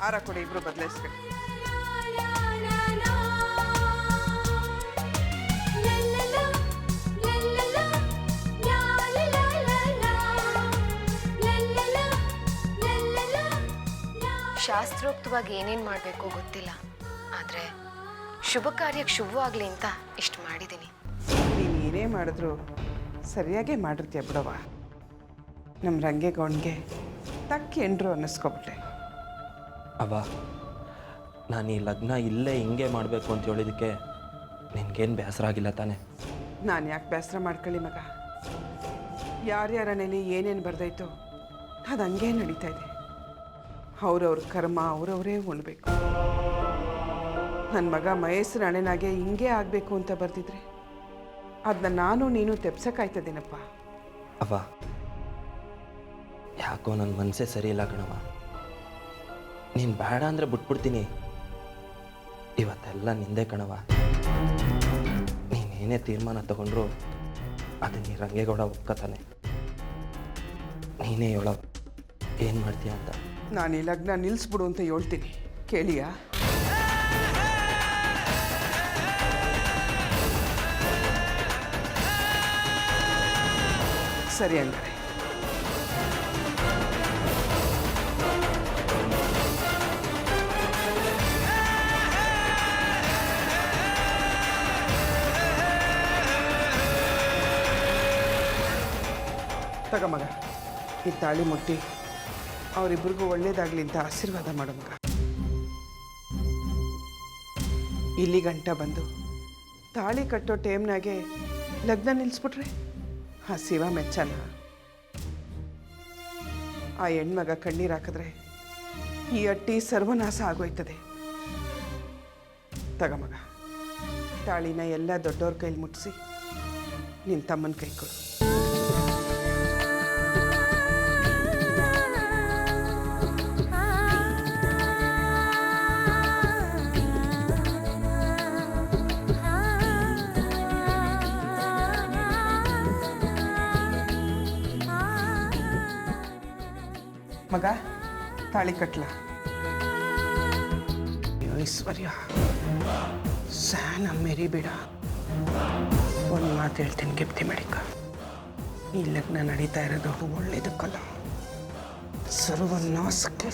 ಹಾರ ಕೊಡಿ, ಇಬ್ರು ಬದಲಾಯಿಸ್ಕೊಳ್ಳಿ. ಶಾಸ್ತ್ರೋಕ್ತವಾಗಿ ಏನೇನು ಮಾಡಬೇಕು ಗೊತ್ತಿಲ್ಲ, ಆದರೆ ಶುಭ ಕಾರ್ಯಕ್ಕೆ ಶುಭವಾಗಲಿ ಅಂತ ಇಷ್ಟು ಮಾಡಿದ್ದೀನಿ. ನೀನು ಏನೇ ಮಾಡಿದ್ರು ಸರಿಯಾಗೇ ಮಾಡಿರ್ತೀಯ ಬಿಡವ. ನಮ್ಮ ರಂಗೇಗೌಡನಿಗೆ ತಕ್ಕ ಎಂಡ್ರು ಅನ್ನಿಸ್ಕೊಬಿಟ್ಟೆ. ಅವ್ವ, ನಾನು ಈ ಲಗ್ನ ಇಲ್ಲೇ ಹಿಂಗೆ ಮಾಡಬೇಕು ಅಂತ ಹೇಳಿದ್ದಕ್ಕೆ ನಿನಗೇನು ಬೇಸರ ಆಗಿಲ್ಲ ತಾನೆ? ನಾನು ಯಾಕೆ ಬೇಸರ ಮಾಡ್ಕೊಳ್ಳಿ ಮಗ. ಯಾರ್ಯಾರನೇಲಿ ಏನೇನು ಬರ್ದಾಯ್ತು ಅದು ಹಂಗೇ ನಡೀತಾ ಇದೆ. ಅವ್ರವ್ರ ಕರ್ಮ ಅವರವರೇ ಉಣ್ಬೇಕು. ನನ್ನ ಮಗ ಮಹೇಶ್ವರ ಅಣ್ಣನಾಗೆ ಹಿಂಗೆ ಆಗಬೇಕು ಅಂತ ಬರ್ದಿದ್ರೆ ಅದನ್ನ ನಾನು ನೀನು ತೆಪ್ಸಕ್ಕಾಯ್ತದೇನಪ್ಪ. ಅವ್ವ, ಯಾಕೋ ನನ್ನ ಮನಸ್ಸೇ ಸರಿ ಇಲ್ಲ ಕಣವ. ನೀನು ಬೇಡ ಅಂದರೆ ಬಿಟ್ಬಿಡ್ತೀನಿ. ಇವತ್ತೆಲ್ಲ ನಿಂದೆ ಕಣವ. ನೀನೇನೇ ತೀರ್ಮಾನ ತಗೊಂಡ್ರು ಅದು ನೀ ರಂಗೇಗೌಡ ಒಪ್ಕೋತಾನೆ. ನೀನೇ ಹೇಳೋ ಏನು ಮಾಡ್ತೀಯ ಅಂತ. ನಾನು ಈ ಲಗ್ನ ನಿಲ್ಲಿಸ್ಬಿಡು ಅಂತ ಹೇಳ್ತೀನಿ, ಕೇಳಿಯಾ? ಸರಿ ಹಂಗಾರೆ. ತಗ ಮಗ, ಈ ತಾಳಿ ಮುಟ್ಟಿ ಅವರಿಬ್ಬರಿಗೂ ಒಳ್ಳೇದಾಗಲಿ ಅಂತ ಆಶೀರ್ವಾದ ಮಾಡು ಮಗ. ಇಲ್ಲಿ ಗಂಟ ಬಂದು ತಾಳಿ ಕಟ್ಟೋ ಟೈಮ್ನಾಗೆ ಲಗ್ನ ನಿಲ್ಲಿಸ್ಬಿಟ್ರೆ ಆ ಶಿವ ಮೆಚ್ಚನ? ಆ ಹೆಣ್ಮಗ ಕಣ್ಣೀರು ಹಾಕಿದ್ರೆ ಈ ಅಟ್ಟಿ ಸರ್ವನಾಶ ಆಗೋಯ್ತದೆ. ತಗ ಮಗ, ತಾಳಿನ ಎಲ್ಲ ದೊಡ್ಡವ್ರ ಕೈಲಿ ಮುಟ್ಟಿಸಿ ನಿನ್ನ ತಮ್ಮನ ಕೈ ಕೊಡು. ಮಗ, ತಾಳಿ ಕಟ್ಲ. ಐಶ್ವರ್ಯ, ಸ್ಯಾನ ಮೇರಿ ಬಿಡ. ಒಂದು ಮಾತು ಹೇಳ್ತೀನಿ ಗಿಫ್ಟಿ ಮಾಡಿಕ. ಈ ಲಗ್ನ ನಡೀತಾ ಇರೋದು ಒಳ್ಳೇದಕ್ಕಲ್ಲ, ಸರ್ವನಾಶಕ್ಕೆ.